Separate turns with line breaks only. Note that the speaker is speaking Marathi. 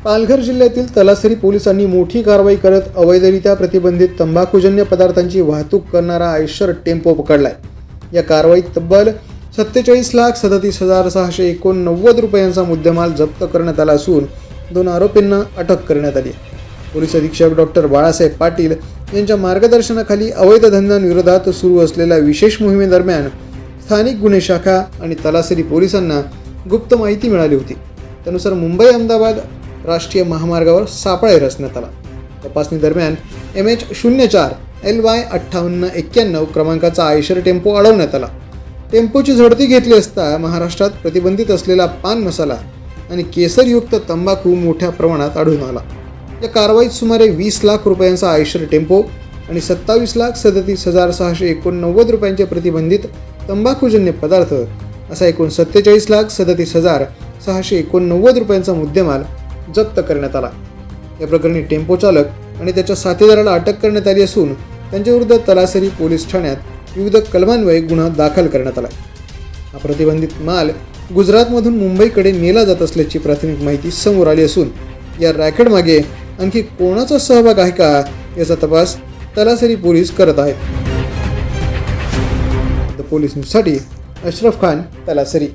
पालघर जिल्ह्यातील तलासरी पोलिसांनी मोठी कारवाई करत अवैधरित्या प्रतिबंधित तंबाखूजन्य पदार्थांची वाहतूक करणारा आयशर टेम्पो पकडलाय। या कारवाईत तब्बल 47,37,689 रुपयांचा मुद्देमाल जप्त करण्यात आला असून 2 आरोपींना अटक करण्यात आली। पोलीस अधीक्षक डॉक्टर बाळासाहेब पाटील यांच्या मार्गदर्शनाखाली अवैध धंद्यांविरोधात सुरू असलेल्या विशेष मोहिमेदरम्यान स्थानिक गुन्हे शाखा आणि तलासरी पोलिसांना गुप्त माहिती मिळाली होती। त्यानुसार मुंबई अहमदाबाद राष्ट्रीय महामार्गावर सापळा रचण्यात आला। तपासणी दरम्यान MH04 LY 5891 क्रमांकाचा आयशर टेम्पो अडवण्यात आला। टेम्पोची झडती घेतली असता महाराष्ट्रात प्रतिबंधित असलेला पान मसाला आणि केसरयुक्त तंबाखू मोठ्या प्रमाणात आढळून आला। या कारवाईत सुमारे 20 लाख रुपयांचा आयशर टेम्पो आणि 27,37,689 रुपयांचे प्रतिबंधित तंबाखूजन्य पदार्थ असा एकूण 47,37,689 रुपयांचा मुद्देमाल जप्त करण्यात आला। या प्रकरणी टेम्पो चालक आणि त्याच्या साथीदाराला अटक करण्यात आली असून त्यांच्याविरुद्ध तलासरी पोलीस ठाण्यात विविध कलमान्वये गुन्हा दाखल करण्यात आला। हा प्रतिबंधित माल गुजरातमधून मुंबईकडे नेला जात असल्याची प्राथमिक माहिती समोर आली असून या रॅकेटमागे आणखी कोणाचा सहभाग आहे का याचा तपास तलासरी पोलीस करत आहेत। द पोलीस न्यूजसाठी अशरफ खान, तलासरी।